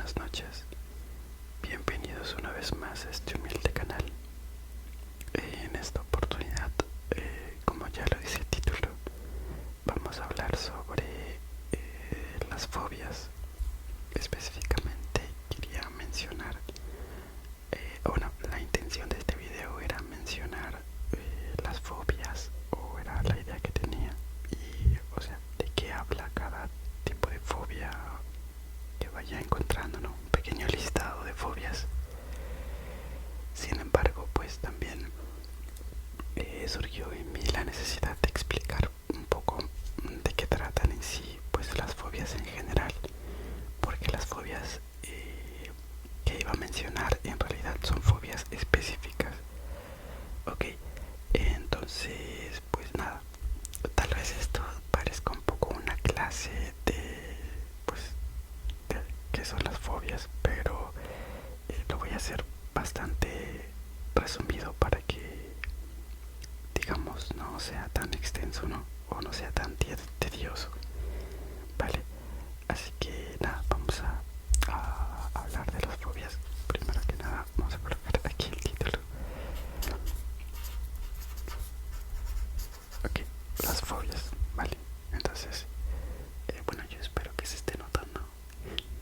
buenas noches. Bienvenidos una vez más a este humilde canal. En esta oportunidad, como ya lo dice el título, vamos a hablar sobre las fobias. Específicamente quería mencionar, la intención de este video era mencionar las fobias, o era la idea que tenía, y o sea, de qué habla cada tipo de fobia que vaya encontrando, ¿no? Un pequeño listado de fobias. Sin embargo, pues también surgió en mí la necesidad de explicar un poco de qué tratan en sí, pues las fobias en general, porque las fobias que iba a mencionar en realidad son fobias específicas. Ok, entonces pues nada, tal vez esto parezca un poco una clase de, pues, de qué son las fobias, pero lo voy a hacer bastante resumido para que, digamos, no sea tan extenso, ¿no? O no sea tan tedioso, ¿vale? Así que nada, vamos a hablar de las fobias. Primero que nada, vamos a colocar aquí el título. Ok, las fobias, ¿vale? Entonces, bueno, yo espero que se esté notando.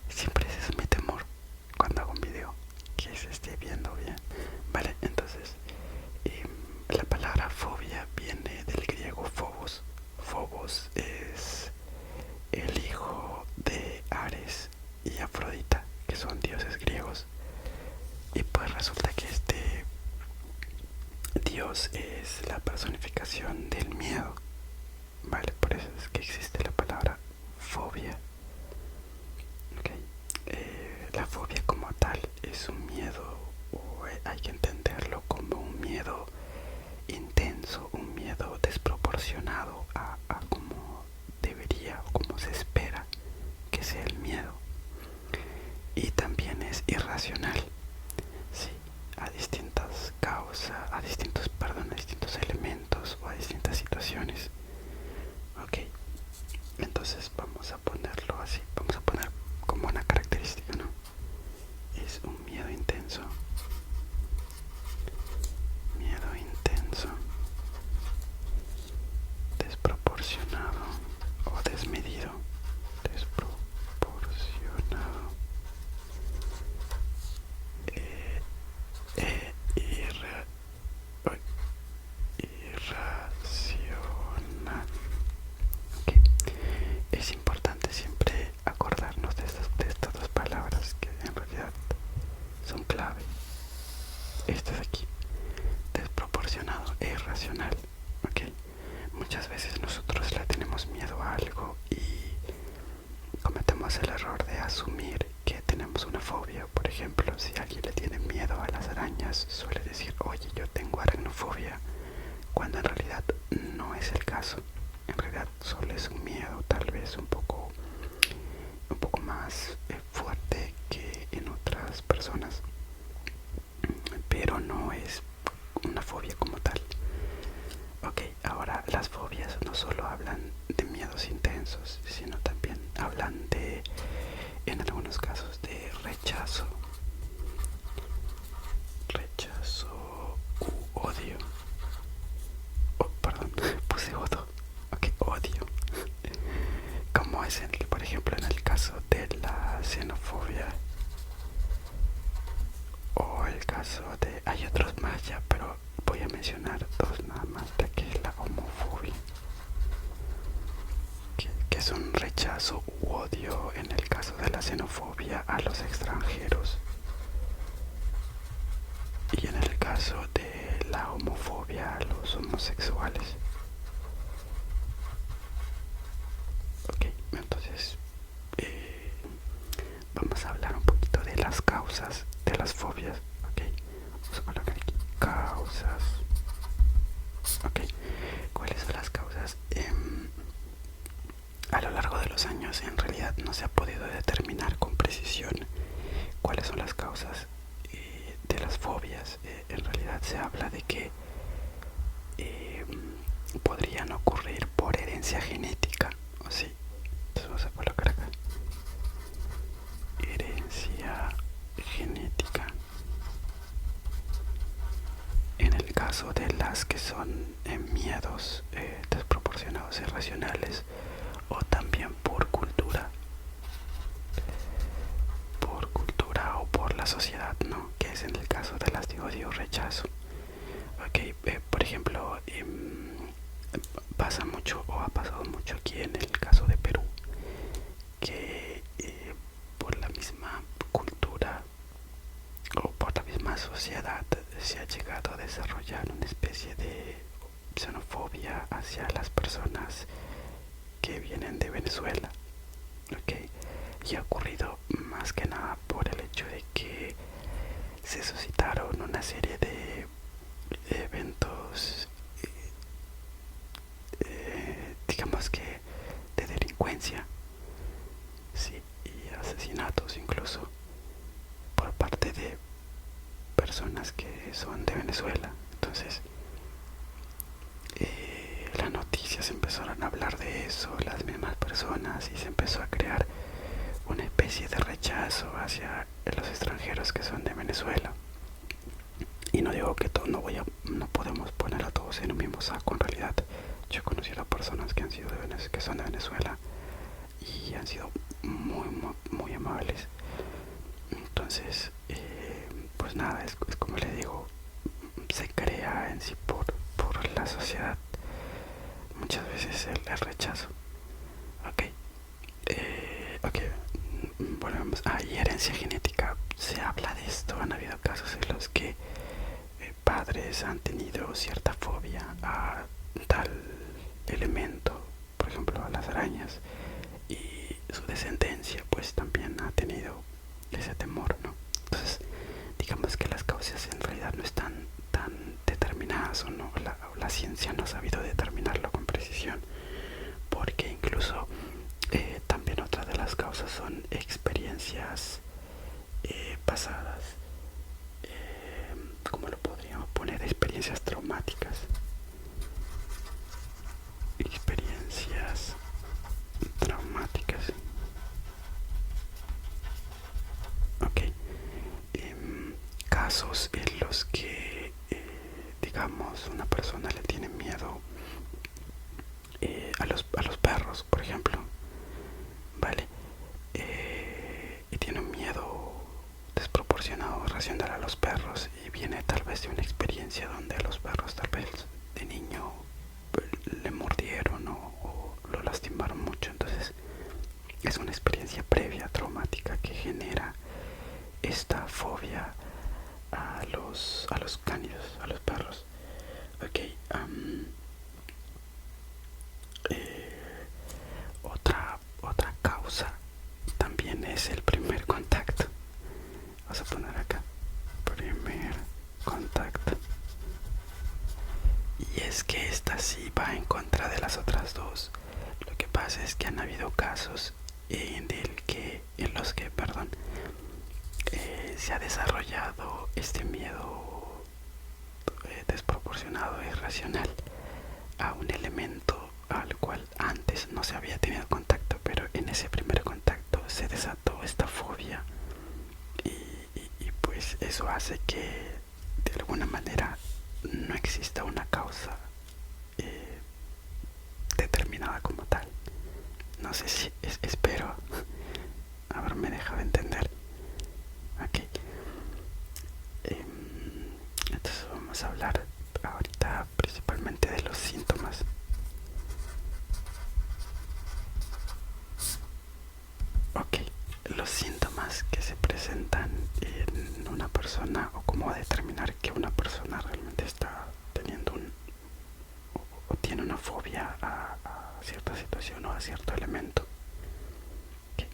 Siempre ese es mi temor cuando hago un video, que se esté viendo bien, ¿vale? Entonces, la palabra fobia viene del griego phobos. Phobos es el hijo de Ares y Afrodita, que son dioses griegos. Y pues resulta que este dios es la personificación del miedo, ¿vale? Por eso es que existe la palabra fobia. Okay. La fobia como tal es un miedo, o hay que entenderlo como un miedo intenso, un miedo desproporcionado a como debería o como se espera que sea el miedo. Y también es irracional, sí, a distintas causas, a distintos elementos o a distintas situaciones. Ok, entonces vamos a ponerlo así, vamos a poner como una característica, ¿no? Es un miedo intenso, desproporcionado o desmedido, desproporcionado, irra, irracional. Okay. Es importante siempre acordarnos de estas dos palabras que en realidad son clave. Esta de aquí, desproporcionado e irracional. Okay. Muchas veces nosotros le tenemos miedo a algo y cometemos el error de asumir que tenemos una fobia. Por ejemplo, si alguien le tiene miedo a las arañas, suele decir, oye, yo tengo aracnofobia, cuando en realidad no es el caso. En realidad solo es un miedo, tal vez un poco más fuerte que en otras personas, pero no es una fobia como tal. Ok, ahora las fobias no solo hablan de miedos intensos, sino también hablan de, en algunos casos, de rechazo u odio. Oh, perdón, puse odio. Ok, odio. Como es por ejemplo en el caso de la xenofobia, o el caso de, hay otros más ya, pero voy a mencionar dos nada más, de que es la homofobia, que es un rechazo u odio en el caso de la xenofobia a los extranjeros, y en el caso de la homofobia a los homosexuales. Ok, entonces vamos a hablar un poquito de las causas de las fobias. Ok, vamos a colocar aquí causas. Ok, ¿cuáles son las causas? A lo largo de los años en realidad no se ha podido determinar con precisión cuáles son las causas de las fobias. En realidad se habla de que podrían ocurrir por herencia genética, ¿o sí? Entonces vamos a colocar acá herencia caso de las que son miedos desproporcionados e irracionales, o también por cultura o por la sociedad, ¿no? Que es en el caso de las de odio o rechazo. Ok, por ejemplo, pasa mucho o ha pasado mucho aquí en el caso de Perú, que por la misma cultura o por la misma sociedad se ha llegado a desarrollar una especie de xenofobia hacia las personas que vienen de Venezuela. Okay. Y ha ocurrido más que nada por el hecho de que se suscitaron una serie de eventos, digamos que de delincuencia, sí, y asesinatos incluso por parte de personas que son de Venezuela. Entonces las noticias empezaron a hablar de eso, las mismas personas, y se empezó a crear una especie de rechazo hacia los extranjeros que son de Venezuela. Y no digo que no podemos poner a todos en un mismo saco. En realidad yo he conocido a personas que que son de Venezuela y han sido muy amables. Entonces pues nada, es como le digo, se crea en sí por la sociedad muchas veces el rechazo. Ok, ok, volvemos. Y herencia genética, se habla de esto. Han habido casos en los que padres han tenido cierta fobia a tal elemento, por ejemplo a las arañas, y su descendencia pues también ha tenido ese temor, ¿no? Entonces digamos que las causas en realidad no están tan determinadas, o no, la ciencia no ha sabido determinarlo con precisión, porque incluso también otra de las causas son experiencias pasadas, ¿cómo lo podríamos poner? Experiencias traumáticas, experiencias traumáticas. Ok, casos en los que digamos una persona le tiene miedo a los perros, por ejemplo, vale, y tiene un miedo desproporcionado, racional a los perros, y viene tal vez de una experiencia donde los perros tal vez de niño le mordieron o lo lastimaron mucho. Entonces es una experiencia previa traumática que genera esta fobia a los cánidos, a los perros. Ok, otra causa también es el primer contacto. Vamos a poner acá primer contacto, y es que esta sí va en contra de las otras dos. Lo que pasa es que han habido casos en los que se ha desarrollado este miedo desproporcionado e irracional a un elemento al cual antes no se había tenido contacto, pero en ese primer contacto se desató esta fobia, y pues eso hace que de alguna manera no exista una causa determinada como tal. No sé si espero haberme dejado entender. Ok, entonces vamos a hablar ahorita principalmente de los síntomas. Ok, los síntomas que se presentan en una persona, o cómo determinar que una persona realmente está teniendo o tiene una fobia a cierta situación o a cierto elemento. Okay.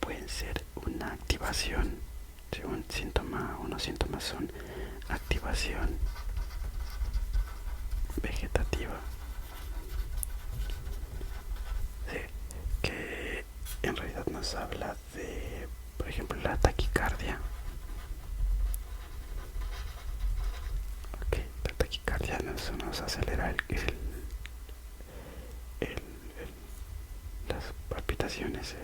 Pueden ser una activación. Si unos síntomas son activación vegetativa, ¿sí? Que en realidad nos habla de, por ejemplo, la taquicardia. Ok, la taquicardia nos acelera las palpitaciones,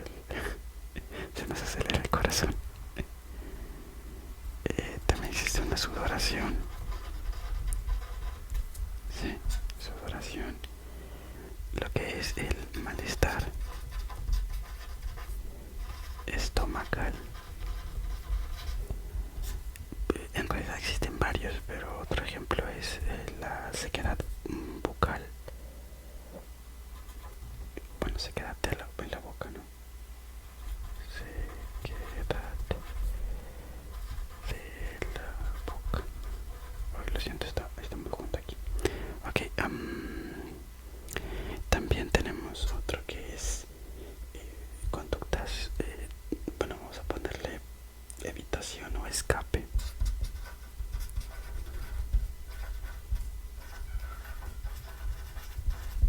se nos acelera el corazón. También existe una sudor sudoración, sí, sudoración, lo que es el malestar estomacal. En realidad existen varios, pero otro ejemplo es la sequedad bucal. Bueno, sequedad en la boca, ¿no? Sequedad de la boca. Ay, lo siento, está muy junto aquí. Ok, también tenemos otro que es conductas, bueno, vamos a ponerle evitación o escape.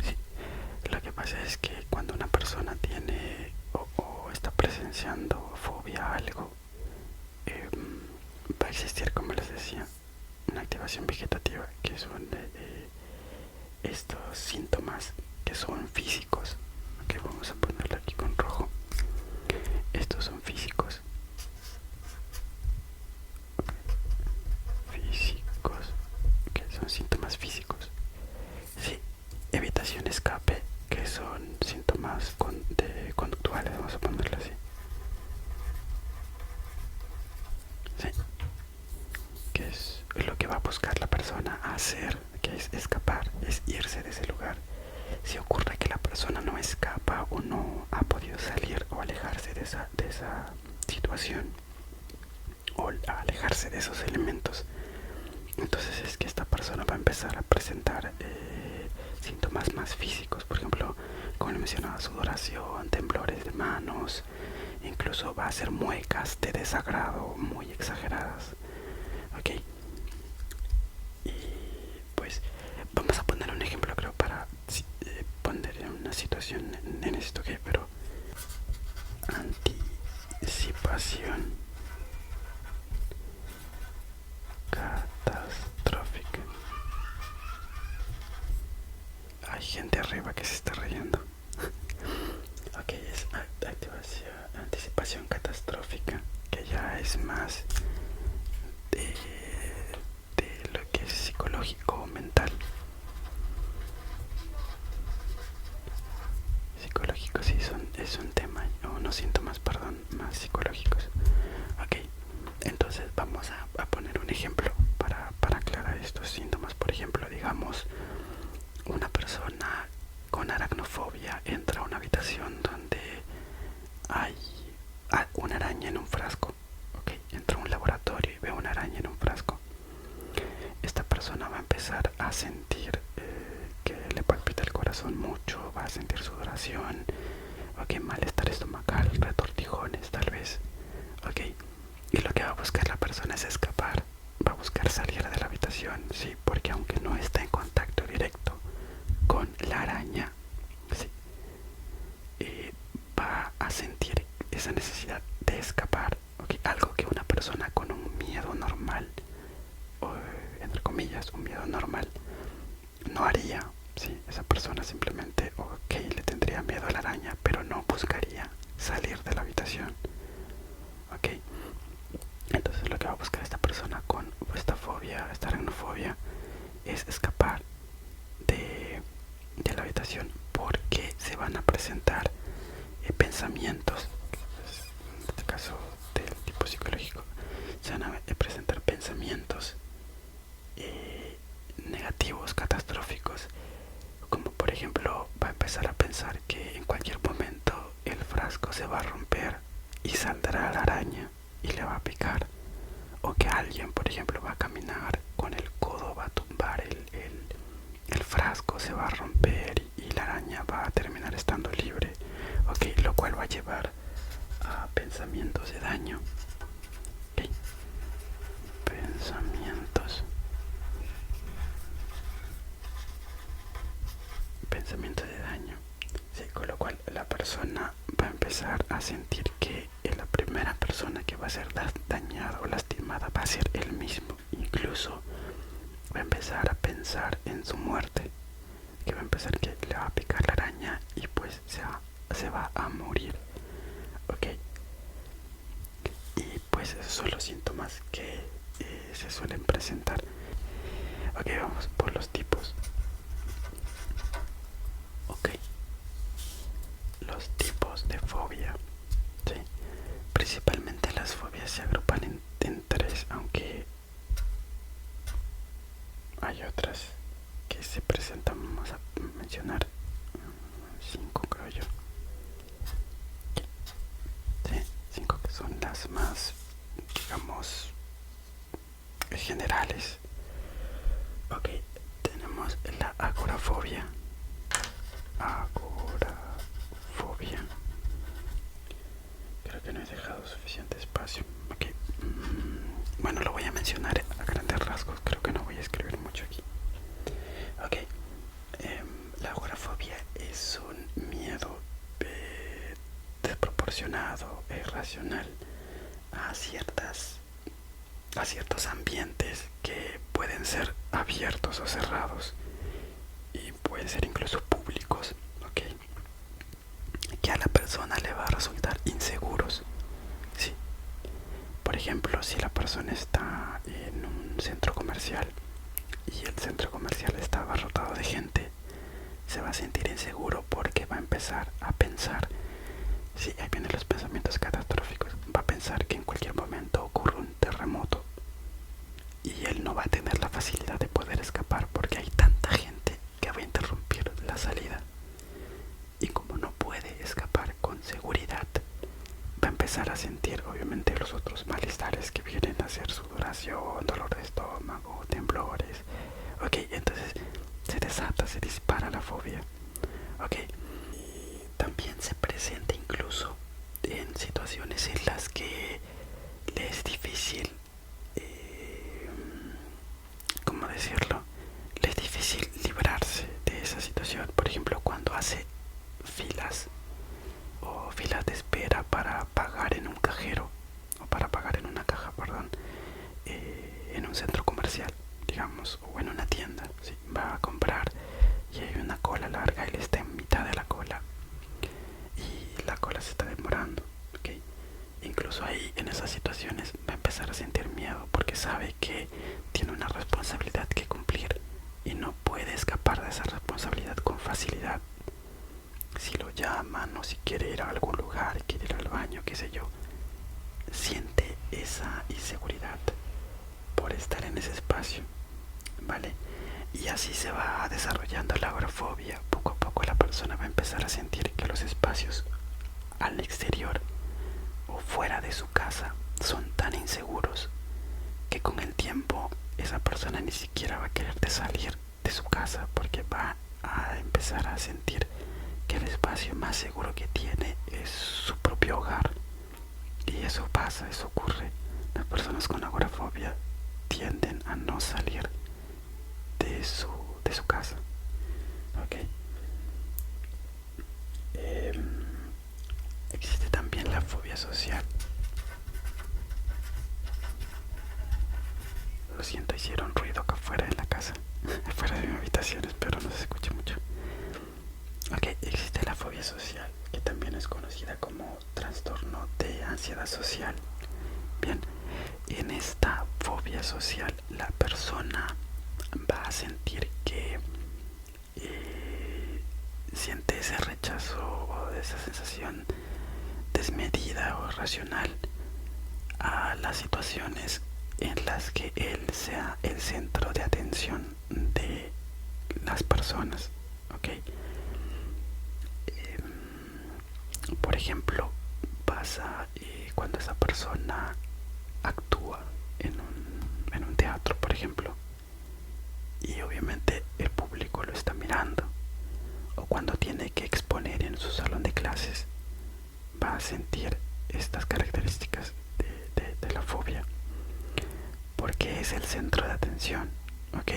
Sí, lo que pasa es que cuando una persona tiene o está presenciando fobia a algo, va a existir, como les decía, una activación vegetativa, que son estos síntomas que son físicos. Ok, vamos a ponerlo aquí con rojo. Estos son físicos. Físicos, que son síntomas físicos. Sí, evitación, escape, que son síntomas conductuales, vamos a ponerlo así. Sí, que es lo que va a buscar la persona a hacer, que es escapar, es irse de ese lugar. Si ocurre que la persona no escapa o no ha podido salir o alejarse de esa situación, o alejarse de esos elementos, entonces es que esta persona va a empezar a presentar síntomas más físicos. Por ejemplo, como le mencionaba, sudoración, temblores de manos, incluso va a hacer muecas de desagrado muy exageradas. Ok, y pues vamos a poner un ejemplo, creo, para poner en una situación en esto que, pero anticipación catastrófica. Hay gente arriba que se está riendo. Ok, es activación, anticipación catastrófica, que ya es más de, de lo que es psicológico o mental. Psicológico, sí, es un tema, o unos síntomas, perdón, más psicológicos. Ok, entonces vamos a poner un ejemplo para aclarar estos síntomas. Por ejemplo, digamos, una persona con aracnofobia entra a una habitación donde hay una araña en un frasco. Ok, entra a un laboratorio y ve una araña en un frasco. Esta persona va a empezar a sentir que le palpita el corazón mucho, va a sentir sudoración, ok, malestar estomacal, retortijones tal vez. Ok, y lo que va a buscar la persona es escapar, va a buscar salir de la habitación, sí, porque aunque no está en contacto directo con la araña, sí, va a sentir esa necesidad de escapar, okay, algo que una persona con un miedo normal, o entre comillas, un miedo normal, no haría. Sí, esa persona simplemente, ok, le tendría miedo a la araña, pero no buscaría salir de la habitación. Ok, entonces lo que va a buscar esta persona con esta fobia, esta aracnofobia, es escapar de la habitación, porque se van a presentar pensamientos, en este caso del tipo psicológico, se van a presentar pensamientos negativos, catastróficos, como por ejemplo va a empezar a pensar que en cualquier momento el frasco se va a romper y saldrá la araña y le va a picar, o que alguien, por ejemplo, va a caminar con el codo, va a tumbar el frasco, se va a romper y la araña va a terminar estando libre, ok, lo cual va a llevar a pensamientos de daño. Okay. Pensamientos de daño, sí, con lo cual la persona va a empezar a sentir que la primera persona que va a ser dañada o lastimada va a ser él mismo. Incluso va a empezar a pensar en su muerte, que va a empezar que le va a picar la araña y pues se va a morir. Ok, y pues esos son los síntomas que se suelen presentar. Ok, vamos por los tipos. Ok, los tipos de fobia. Sí. Principalmente las fobias se agrupan en tres, aunque hay otras que se presentan. Vamos a mencionar cinco, creo yo. Sí, cinco que son las más, digamos, generales. Ok, tenemos la agorafobia. Agorafobia. Creo que no he dejado suficiente espacio. Ok. Bueno, lo voy a mencionar a grandes rasgos. Creo que no voy a escribir mucho aquí. Ok. La agorafobia es un miedo desproporcionado e irracional a ciertos ambientes que pueden ser abiertos o cerrados y pueden ser incluso públicos, ¿ok? Que a la persona le va a resultar inseguros. Sí. Por ejemplo, si la persona está en un centro comercial y el centro comercial está abarrotado de gente, se va a sentir inseguro porque va a empezar a pensar, sí, ahí vienen los pensamientos catastróficos, va a pensar que en cualquier momento ocurre un terremoto y él no va a tener la facilidad de poder escapar porque hay tanta gente que va a interrumpir la salida. Y como no puede escapar con seguridad, va a empezar a sentir obviamente los otros malestares que vienen a ser sudoración, dolor de estómago, temblores. Ok, entonces se desata, se dispara la fobia. Ok, y también se presenta incluso en situaciones en las que le es difícil, ¿cómo decirlo? Le es difícil librarse de esa situación. Por ejemplo, cuando hace filas o filas de espera para pagar en un cajero o para pagar en una caja, perdón, en un centro comercial, digamos, o en una tienda, ¿sí? Va a comprar y hay una cola larga, él está en mitad de la cola y la cola se está demorando, ¿okay? Incluso ahí, en esas situaciones, va a empezar a sentir miedo porque sabe que tiene una responsabilidad que cumplir y no puede escapar de esa responsabilidad con facilidad. Si lo llaman o si quiere ir a algún lugar, quiere ir al baño, qué sé yo, siente esa inseguridad por estar en ese espacio, ¿vale? Y así se va desarrollando la agorafobia. Poco a poco la persona va a empezar a sentir que los espacios al exterior o fuera de su casa son tan inseguros que con el tiempo esa persona ni siquiera va a querer salir de su casa porque va a empezar a sentir que el espacio más seguro que tiene es su propio hogar. Y eso pasa, eso ocurre. Las personas con agorafobia tienden a no salir de su casa. ¿Ok? Existe también la fobia social. Lo siento, hicieron ruido acá afuera de la casa, afuera de mi habitación, espero no se escuche mucho. Ok, existe la fobia social, que también es conocida como trastorno de ansiedad social. Bien, en esta fobia social la persona va a sentir que siente ese rechazo o esa sensación desmedida o irracional a las situaciones en las que él sea el centro de atención de las personas, ¿ok? Por ejemplo, pasa cuando esa persona actúa en un teatro, por ejemplo, y obviamente el público lo está mirando, o cuando tiene que exponer en su salón de clases, va a sentir estas características de la fobia, porque es el centro de atención, ¿ok?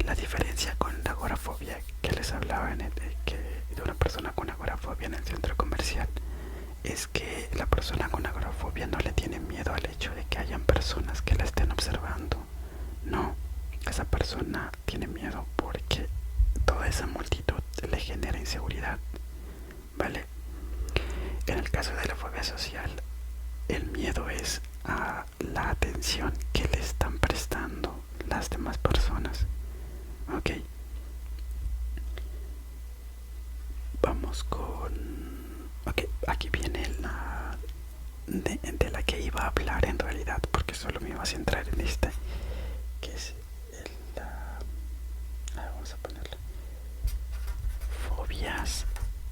La diferencia con la agorafobia que les hablaba de una persona con agorafobia en el centro comercial es que la persona con agorafobia no le tiene miedo al hecho de que hayan personas que la estén observando. No, esa persona tiene miedo porque toda esa multitud le genera inseguridad, ¿vale? En el caso de la fobia social, el miedo es a la atención que le están prestando las demás personas. Ok, vamos con... Ok, aquí viene la de la que iba a hablar en realidad, porque solo me iba a centrar en esta, que es vamos a ponerla, fobias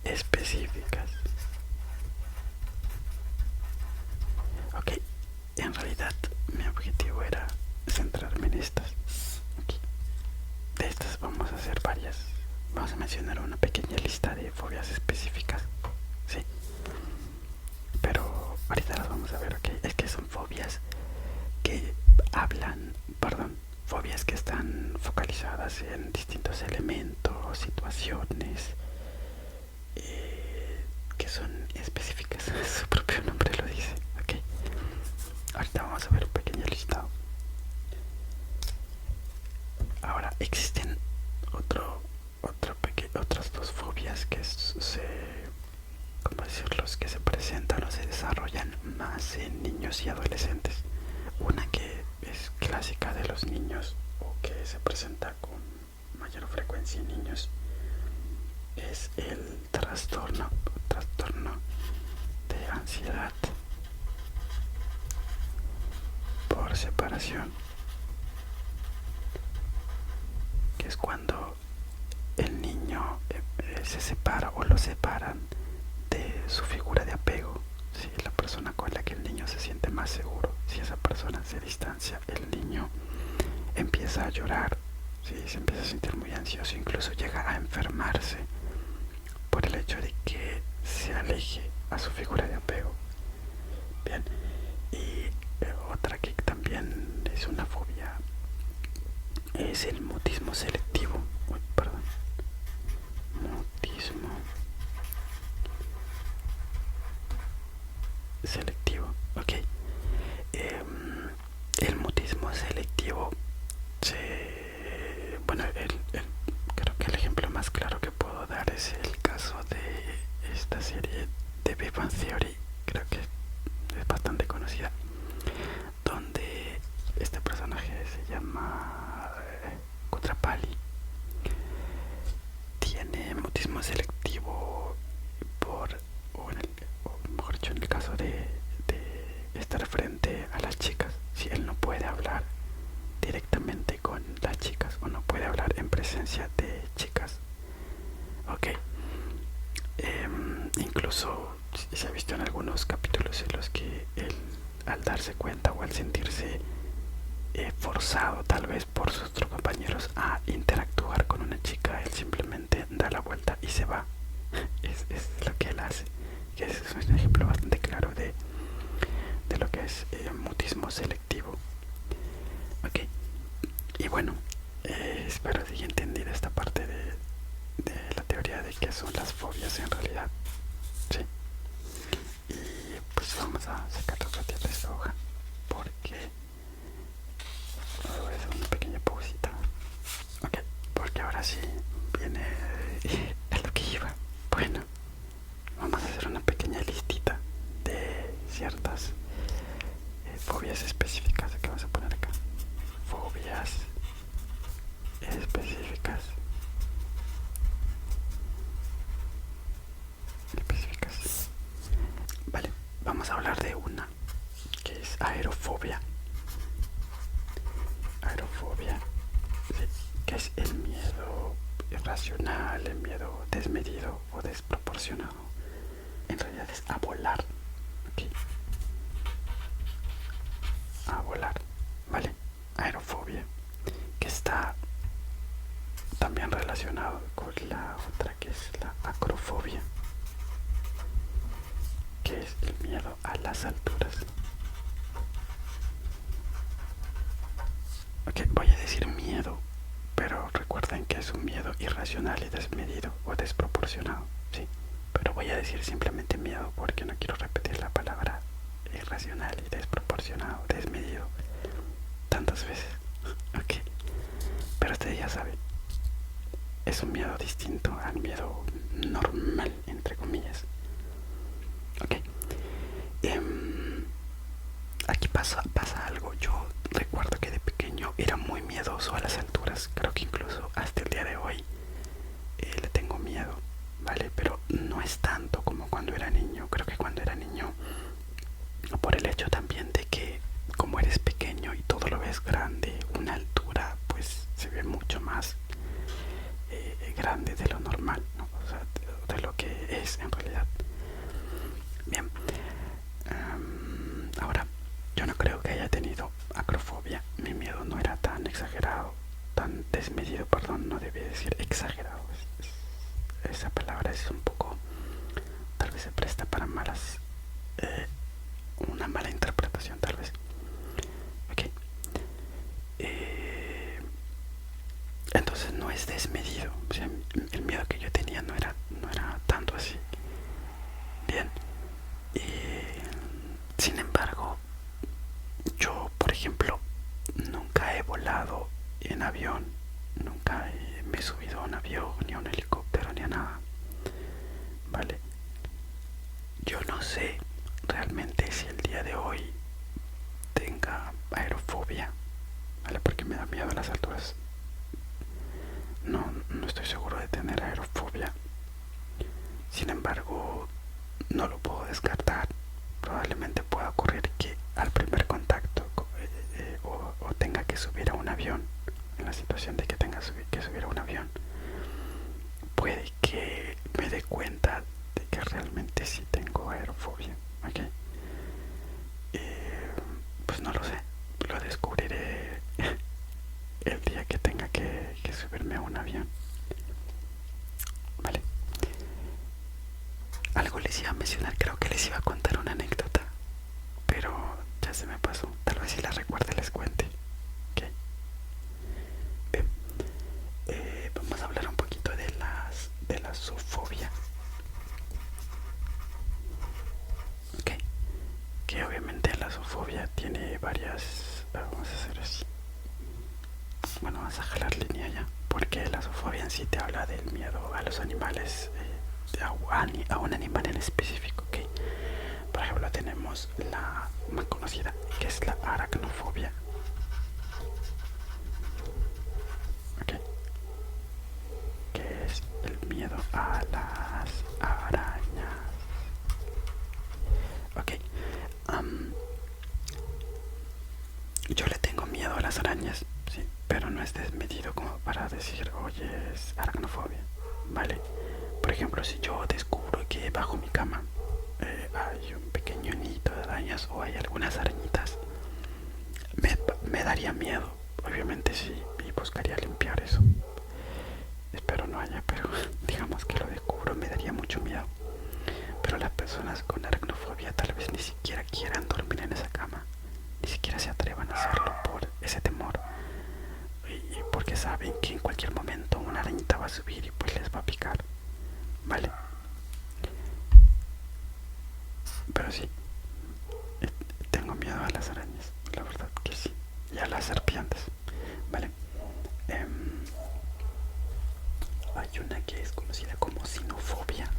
específicas. Ok, en realidad mi objetivo era centrarme en estas. Okay. De estas vamos a hacer varias. Vamos a mencionar una pequeña lista de fobias específicas. Sí, pero ahorita las vamos a ver. Ok, es que son fobias que fobias que están focalizadas en distintos elementos, situaciones, que son específicas. Su propio nombre lo dice. Ok, ahorita vamos a ver un pequeño listado. Ahora existen otras dos fobias que ¿cómo decirlos? Que se presentan o se desarrollan más en niños y adolescentes. Una que es clásica de los niños o que se presenta con mayor frecuencia en niños es el trastorno de ansiedad por separación, que es cuando el niño se separa o lo separan de su figura de apego. Si la persona con la que el niño se siente más seguro, si esa persona se distancia, el niño empieza a llorar, ¿sí? Se empieza a sentir muy ansioso, incluso llega a enfermarse por el hecho de que se aleje a su figura de apego. Bien, y otra que también es una fobia es el mutismo selectivo. Uy, perdón. Mutismo selectivo. Ok. El mutismo selectivo bueno, creo que el ejemplo más claro que puedo dar es el caso de esta serie de Big Bang Theory. Creo que es bastante conocida, donde este personaje se llama Kutrapali. Tiene mutismo selectivo o mejor dicho, en el caso de estar frente a las chicas. Si él no puede hablar directamente con las chicas o no puede hablar en presencia de chicas. Ok, incluso se ha visto en algunos capítulos en los que él, al darse cuenta o al sentirse forzado tal vez por sus otros compañeros a interactuar con una chica, él simplemente da la vuelta y se va. Es lo que él hace, que es un ejemplo bastante claro de lo que es mutismo selectivo. Ok, y bueno, espero que haya entendido esta parte de la teoría de qué son las fobias en realidad. Sí, y pues vamos a sacar los ratito de esta hoja porque voy a hacer una pequeña pausita. Ok, porque ahora sí viene a lo que iba. Bueno, vamos a hacer una pequeña listita de ciertas fobias específicas que vamos a poner acá. Fobias específicas. Vale, vamos a hablar de una que es aerofobia. Aerofobia, sí, que es el miedo irracional, el miedo desmedido o desproporcionado. En realidad es a volar. Okay. A volar, vale. Aerofobia, que está también relacionado con la otra que es la acrofobia, que es el miedo a las alturas. Ok, voy a decir miedo, pero recuerden que es un miedo irracional y desmedido o desproporcionado, sí. Pero voy a decir simplemente miedo porque no quiero repetir la palabra irracional y desproporcionado, desmedido tantas veces. Ok, pero ustedes ya saben, es un miedo distinto al miedo normal, entre comillas. Ok, aquí pasa algo. Yo recuerdo que de pequeño era muy miedoso a las alturas. Creo que incluso hasta el día de hoy le tengo miedo, ¿vale? Pero no es tanto como cuando era niño. Creo que cuando era niño, por el hecho también de que como eres pequeño y todo lo ves grande, una altura pues se ve mucho más grande de lo normal, ¿no? O sea, de lo que es en realidad. Bien, ahora yo no creo que haya tenido acrofobia. Mi miedo no era tan exagerado, tan desmedido, perdón, no debía decir exagerado. Esa palabra es un poco, tal vez se presta para malas, una mala interpretación, tal vez. Ok. Entonces no es desmedido. O sea, el miedo que yo tenía no era tanto así. Bien. Sin embargo, yo, por ejemplo, nunca he volado en avión. Nunca me he subido a un avión, ni a un helicóptero, ni a nada. ¿Vale? Yo no sé realmente si el día de hoy tenga aerofobia, ¿vale? Porque me da miedo a las alturas. No estoy seguro de tener aerofobia. Sin embargo, no lo puedo descartar. Probablemente pueda ocurrir que al primer contacto o tenga que subir a un avión, en la situación de que tenga que subir a un avión, puede que me dé cuenta de que realmente sí tengo aerofobia. ¿Ok? Pues no lo sé, lo descubriré el día que tenga que subirme a un avión. Vale. Algo les iba a mencionar, creo que les iba a contar una anécdota, pero ya se me pasó. Tal vez si la recuerde les cuente. ¿Ok? Bien. Vamos a hablar un poquito de la zoofobia. ¿Ok? Que obviamente la zoofobia tiene varias... Vamos a hacer así. Bueno, vamos a jalar línea ya. Porque la zoofobia en sí te habla del miedo a los animales, a un animal en específico, ¿ok? Por ejemplo, tenemos la más conocida, que es la aracnofobia. ¿Ok? Que es el miedo a las arañas. ¿Ok? Yo le tengo miedo a las arañas, sí, pero no es desmedido como para decir, oye, es aracnofobia, ¿vale? Por ejemplo, si yo descubro que bajo mi cama hay un pequeño nidito de arañas o hay algunas arañitas, me daría miedo, obviamente sí, y buscaría limpiar eso. Espero no haya, pero digamos que lo descubro, me daría mucho miedo. Pero las personas con aracnofobia tal vez ni siquiera quieran dormir en esa cama, ni siquiera se atrevan a hacerlo por ese temor, y porque saben que en cualquier momento una arañita va a subir y pues les va a picar, ¿vale? Pero sí, tengo miedo a las arañas, la verdad que sí, y a las serpientes, ¿vale? Hay una que es conocida como sinofobia,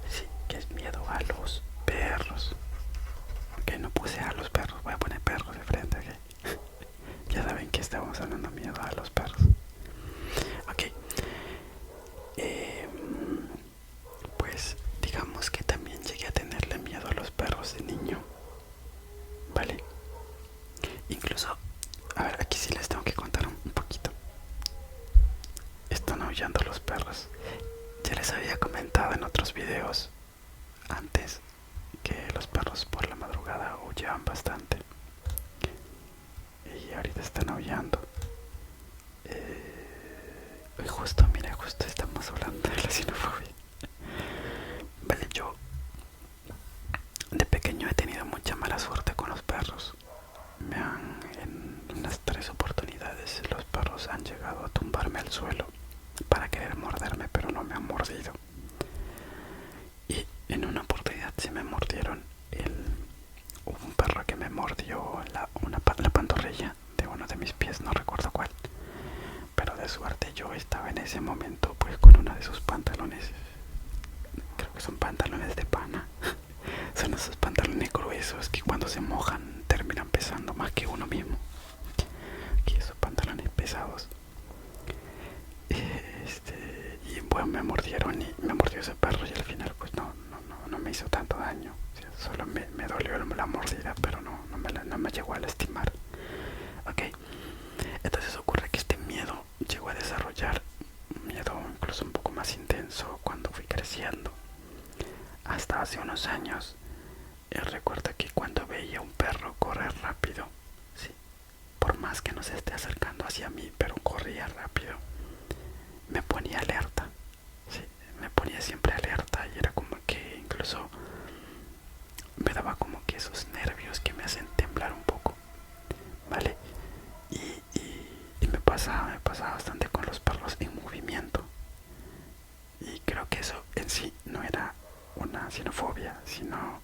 sí, que es miedo a los perros. Que no puse a los perros, voy a poner perros de frente, ¿ok? Ya saben que estamos hablando miedo a los perros. Ok. Pues digamos que también llegué a tenerle miedo a los perros de niño, ¿vale? Incluso, a ver, aquí sí les tengo que contar un poquito. Están aullando los perros. Ya les había comentado en otros videos antes que los perros por la madrugada aullaban bastante. Y ahorita están aullando. Justo, mira, justo estamos hablando de la xenofobia. Vale, yo de pequeño he tenido mucha mala suerte con los perros. En unas 3 oportunidades los perros han llegado a tumbarme al suelo para querer morderme, pero no me han mordido. Y en una oportunidad sí me mordieron. Hubo un perro que me mordió la pantorrilla de uno de mis pies, no recuerdo cuál. Pero de suerte yo estaba en ese momento pues con uno de sus pantalones. Creo que son pantalones de pana. esos que cuando se mojan terminan pesando más que uno mismo. Aquí esos pantalones pesados. Y bueno, me mordieron y me mordió ese perro y al final pues no me hizo tanto daño. O sea, solo me dolió la mordida, pero no me llegó a lastimar. Ok, entonces ocurre que este miedo llegó a desarrollar un miedo incluso un poco más intenso cuando fui creciendo. Hasta hace unos años, recuerdo que cuando veía un perro correr rápido, sí, por más que no se esté acercando hacia mí, pero corría rápido, me ponía alerta, sí, me ponía siempre alerta y era como que incluso me daba como que esos nervios que me hacen temblar un poco, ¿vale? Y me pasa bastante con los perros en movimiento. Y creo que eso en sí no era una xenofobia, sino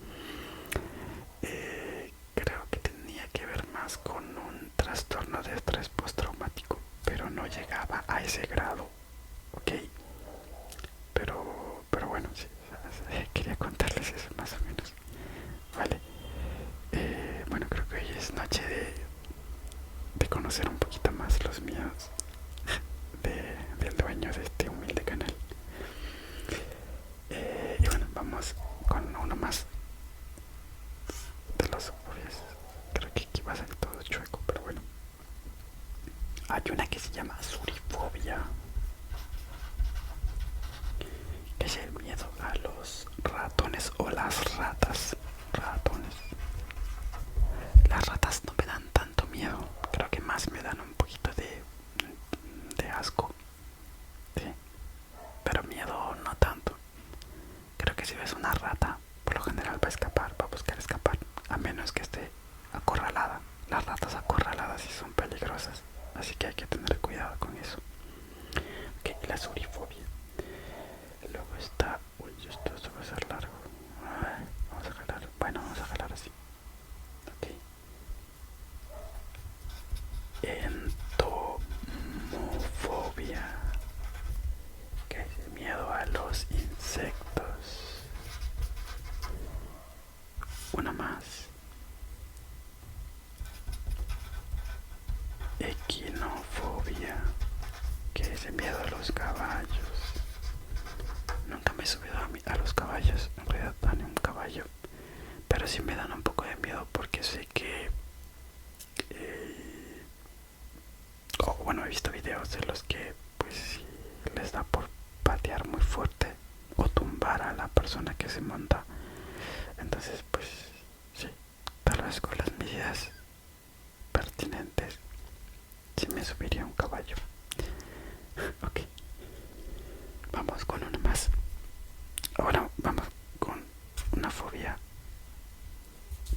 creo que tenía que ver más con un trastorno de estrés postraumático, pero no llegaba a ese grado, ¿ok? Pero bueno, sí, quería contarles eso más o menos, ¿vale? Bueno, creo que hoy es noche de conocer un poquito más los miedos del dueño de este humilde canal. Y bueno, vamos con uno más de los fobias. Creo que aquí va a ser todo chueco, pero bueno. Hay una que se llama surifobia, que es el miedo a los ratones o las ratas. Ratones. Las ratas no me dan tanto miedo, creo que más me dan un poquito de asco, ¿sí? Pero miedo no tanto. Creo que si ves una rata, por lo general va a escapar, va a buscar escapar, a menos que esté acorralada. Las ratas acorraladas sí son peligrosas, así que hay que tener cuidado con eso. Ok, la surifobia. Luego está... Uy, esto va a ser largo. Vamos a jalar, bueno, vamos a jalar así. Ok. Entomofobia, que es el miedo a los insectos. Una más. Equinofobia, que es el miedo a los caballos. Nunca me he subido a los caballos, en realidad a un caballo, pero sí me dan un poco de miedo porque sé que bueno, he visto videos de los que pues si les da por patear muy fuerte o tumbar a la persona que se monta, entonces pues sí, tal vez con las medidas pertinentes sí me subiría a un caballo. Ok, vamos con una más. Ahora vamos con una fobia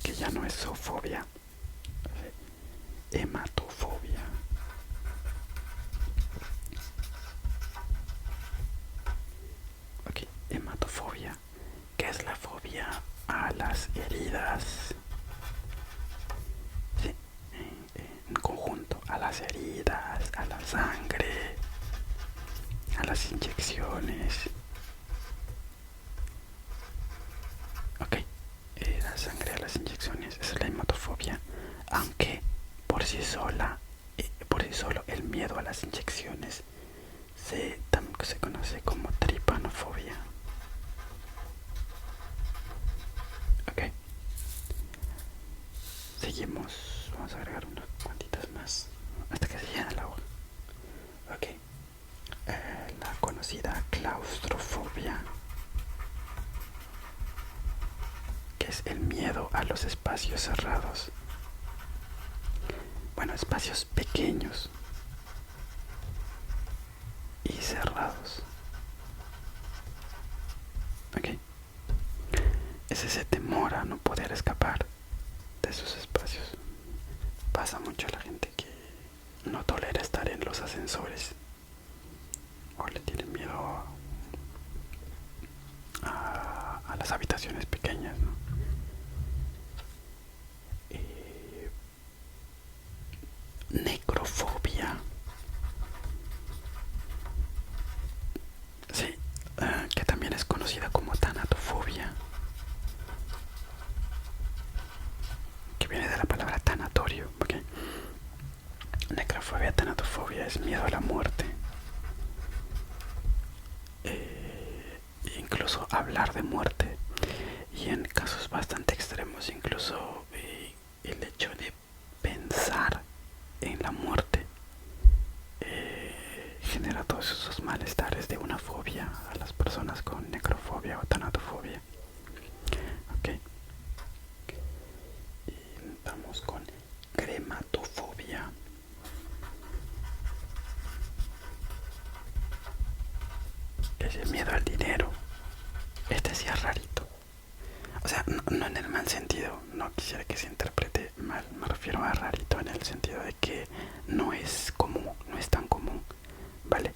que ya no es zoofobia, hematofobia. Ok, hematofobia, que es la fobia a las heridas. Sí, en conjunto, a las heridas, a la sangre, a las inyecciones. Ok, la sangre, a las inyecciones, esa es la hematofobia. Aunque por sí sola, por sí solo el miedo a las inyecciones se conoce como tripanofobia. Ok, seguimos, vamos a agregar unas cuantitas más hasta que se llene el agua. Ok, la conocida claustrofobia, que es el miedo a los espacios cerrados. Bueno, espacios pequeños y cerrados. Ok, es ese temor a no poder escapar de esos espacios. Pasa mucho a la gente que no tolera estar en los ascensores o le tiene miedo a las habitaciones pequeñas, ¿no? Necrofobia, sí, que también es conocida como tanatofobia. agorafobia, tanatofobia es miedo a la muerte. Incluso hablar de muerte. Y en casos bastante extremos, incluso el hecho de pensar en la muerte genera todos esos malestares de una fobia a las personas con necrofobia o tanatofobia. Ok. Y vamos con crematofobia. Es el miedo al dinero. Este sí es rarito. O sea, no en el mal sentido, no quisiera que se interprete mal, me refiero a rarito en el sentido de que no es común, no es tan común, ¿vale?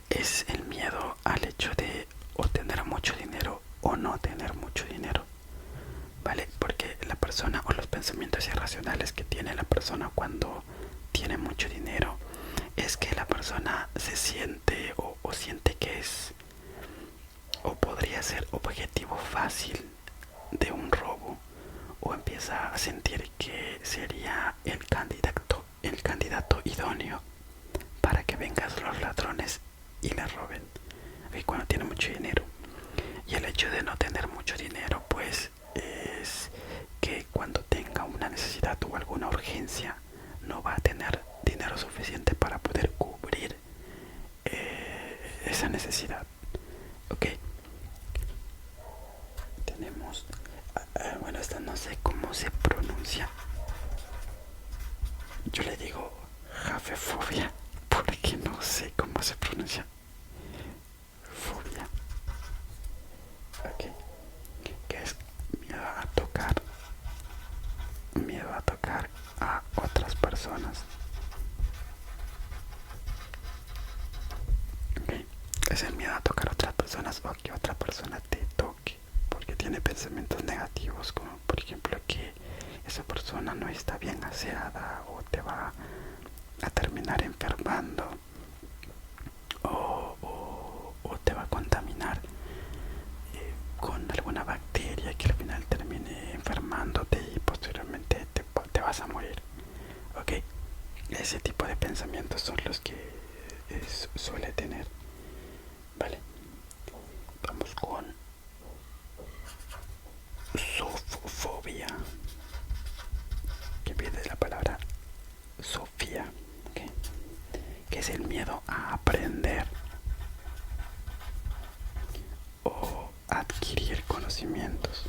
Es el miedo al hecho de o tener mucho dinero o no tener mucho dinero, ¿vale? Porque la persona o los pensamientos irracionales que tiene la persona cuando tiene mucho dinero es que la persona se siente o siente que es o podría ser objetivo fácil de un robo, o empieza a sentir que sería el candidato idóneo para que vengan los ladrones y le roben. Y cuando tiene mucho dinero, y el hecho de no tener mucho dinero pues es que cuando tenga una necesidad o alguna urgencia no va a tener dinero suficiente para poder cubrir esa necesidad. Ok. Tenemos bueno, esta no sé cómo se pronuncia. Yo le digo jafefobia porque no sé cómo se pronuncia. Fobia. Ok. Que es miedo a tocar a otras personas. Okay. Es el miedo a tocar a otras personas o que otra persona te toque porque tiene pensamientos negativos, como por ejemplo que esa persona no está bien aseada o te va a terminar enfermando o te va a contaminar con alguna bacteria que al final termine enfermándote y posteriormente te vas a morir. Ok, ese tipo de pensamientos son los que suele tener. Vale, vamos con zoofobia, que viene de la palabra Sofía, ¿okay? Que es el miedo a aprender o adquirir conocimientos.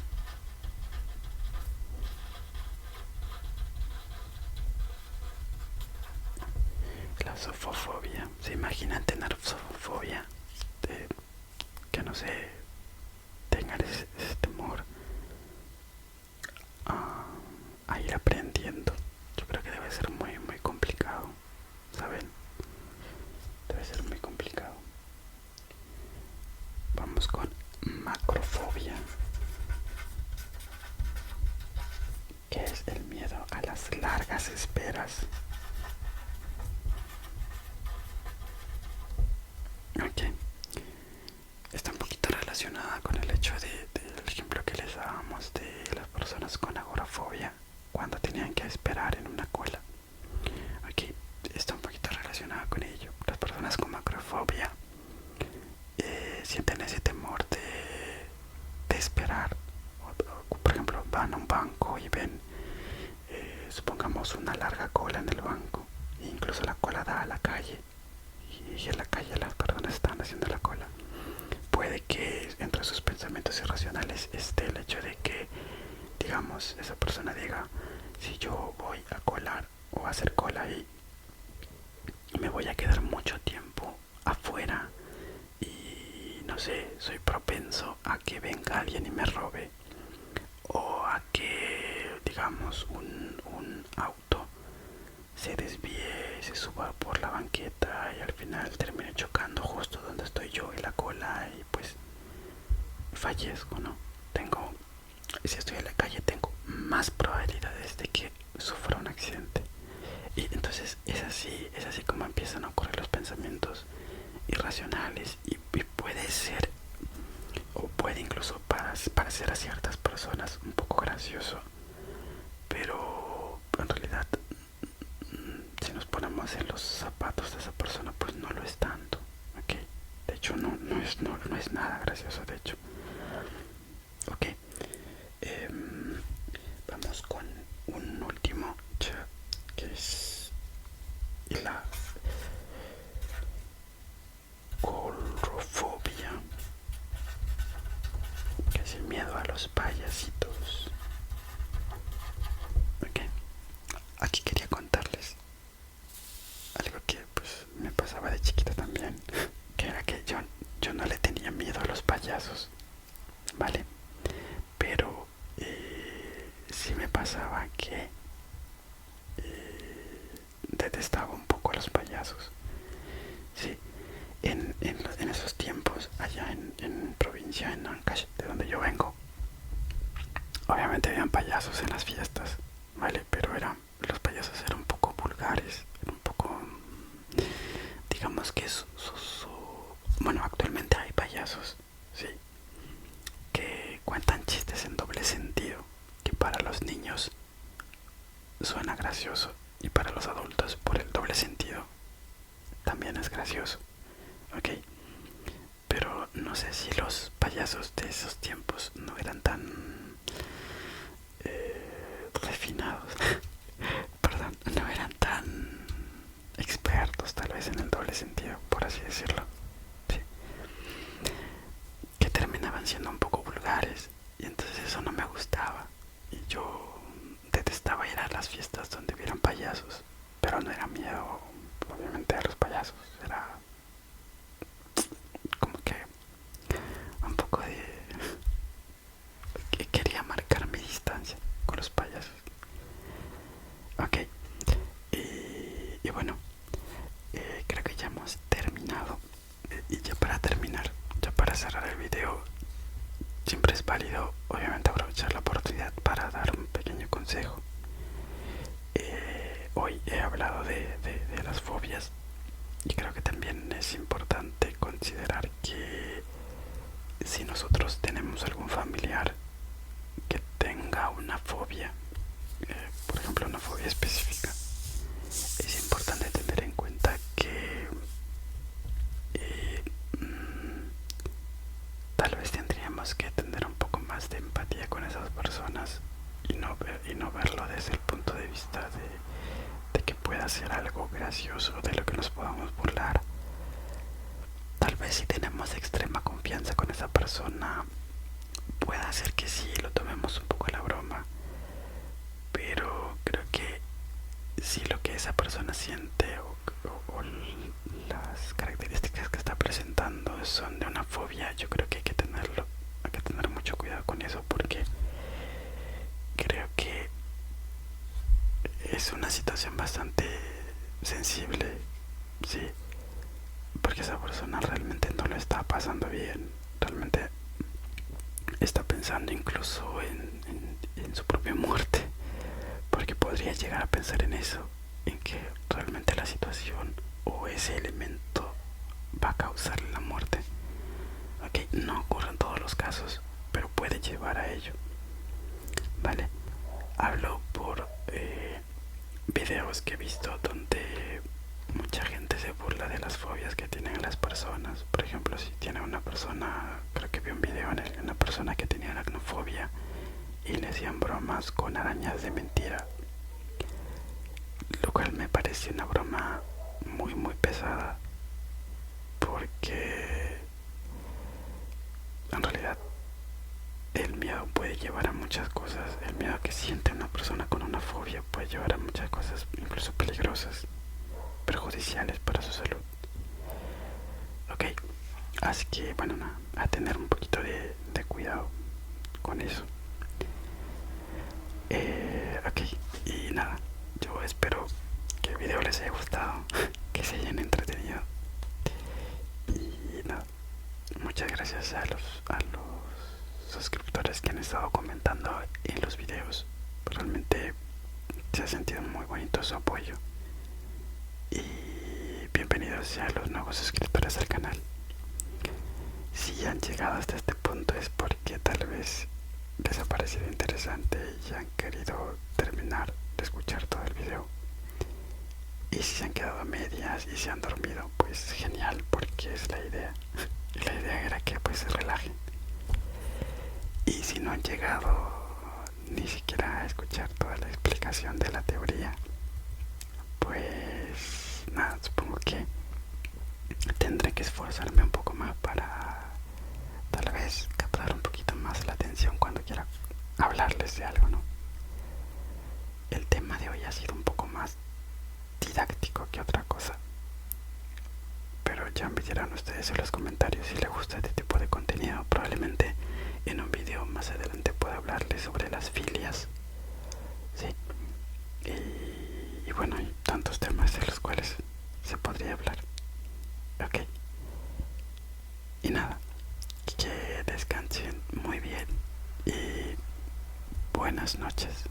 La zoofobia, ¿se imaginan tener zoofobia? Que no sé, tengan ese temor a ir aprendiendo. Yo creo que debe ser muy muy complicado, ¿saben? Debe ser muy complicado. Vamos con macrofobia, que es el miedo a las largas esperas. Ok, está un poquito relacionada con el hecho del ejemplo que les dábamos de las personas con agorafobia cuando tenían que esperar en una cola. Ok, está un poquito relacionada con ello. Las personas con macrofobia sienten ese temor de esperar. Por ejemplo, van a un banco y ven, supongamos, una larga cola en el banco. E incluso la cola da a la calle. Y en la calle las personas están haciendo la cola. Puede que entre sus pensamientos irracionales esté el hecho de que, digamos, esa persona diga, si yo voy a colar o a hacer cola ahí, me voy a quedar mucho tiempo afuera y no sé, soy propenso a que venga alguien y me robe, o a que, digamos, un auto se desvíe, se suba por la banqueta y al final termine chocando justo donde estoy yo en la cola y pues fallezco, ¿no? Si estoy en la calle tengo más probabilidades de que sufra un accidente. Y entonces es así como empiezan a ocurrir los pensamientos irracionales y puede ser o puede incluso parecer a ciertas personas un poco gracioso, pero gracioso de hecho. Ok, vamos con un último chat que es la colrofobia, que es el miedo a los payasitos. Ok, aquí quería contarles algo que pues me pasaba de chiquita también, que era que yo no le tenía miedo a los payasos, ¿vale? Pero sí me pasaba que detestaba un poco a los payasos. Sí, en esos tiempos, allá en provincia, en Ancash, de donde yo vengo, obviamente habían payasos en las fiestas, ¿vale? Pero los payasos eran un poco vulgares, eran un poco, digamos que bueno, actualmente hay payasos, sí, que cuentan chistes en doble sentido, que para los niños suena gracioso y para los adultos por el doble sentido también es gracioso, ¿ok? Pero no sé si los payasos de esos tiempos no eran tan refinados, perdón, no eran tan expertos tal vez en el doble sentido, por así decirlo, ¿sí? Que terminaban siendo un poco vulgares y entonces eso no me gustaba y yo detestaba ir a las fiestas donde hubieran payasos, pero no era miedo obviamente a los payasos, era como que un poco de que quería marcar mi distancia con los payasos. Ok, y bueno, creo que ya hemos terminado. Y ya para terminar, ya para cerrar el video, siempre es válido obviamente aprovechar la oportunidad para dar un pequeño consejo. Hoy he hablado de las fobias y creo que también es importante considerar que si nosotros tenemos algún familiar que tenga una fobia, por ejemplo una fobia específica, es importante tener en cuenta que eh, mmm, tal vez tendríamos que tener un poco más de empatía con esas personas y no verlo desde el punto de vista de que pueda ser algo gracioso, de lo que nos podamos burlar. Tal vez si tenemos extrema confianza con esa persona, pueda ser que sí lo tomemos un poco a la broma, pero creo que si lo que esa persona siente o las características que está presentando son de una fobia, yo creo que hay que tener mucho cuidado con eso, porque creo que es una situación bastante sensible, sí, porque esa persona realmente no lo está pasando bien, realmente está pensando incluso en su propia muerte, porque podría llegar a pensar en eso, en que realmente la situación o ese elemento va a causar la muerte. Ok, no ocurre en todos los casos, pero puede llevar a ello, ¿vale? Hablo por videos que he visto donde mucha gente se burla de las fobias que tienen las personas. Por ejemplo, si tiene una persona, creo que vi un video en el que una persona que tenía aracnofobia y le hacían bromas con arañas de mentira, lo cual me parece una broma muy pesada, porque en realidad el miedo puede llevar a muchas cosas. El miedo que siente una persona con una fobia puede llevar a muchas cosas, incluso peligrosas, perjudiciales para su salud. Ok, así que bueno, nada, a tener un poquito de cuidado con eso. Ok, y nada, yo espero que el video les haya gustado, que se hayan entretenido. Y nada, muchas gracias a los suscriptores que han estado comentando en los videos. Realmente se ha sentido muy bonito su apoyo. Y bienvenidos a los nuevos suscriptores al canal. Si han llegado hasta este punto es porque tal vez les ha parecido interesante y han querido terminar de escuchar todo el video. Y si se han quedado a medias y se han dormido, pues genial, porque es la idea. Y la idea idea era que pues se relajen. Y si no han llegado ni siquiera a escuchar toda la explicación de la teoría, pues nada, supongo que tendré que esforzarme un poco más para tal vez captar un poquito más la atención cuando quiera hablarles de algo, ¿no? El tema de hoy ha sido un poco más didáctico que otra cosa, pero ya me dirán ustedes en los comentarios si les gusta este tipo de contenido. Probablemente en un video más adelante pueda hablarles sobre las filias, ¿sí? Y bueno, hay tantos temas de los cuales se podría hablar. Ok. Y nada, que descansen muy bien y buenas noches.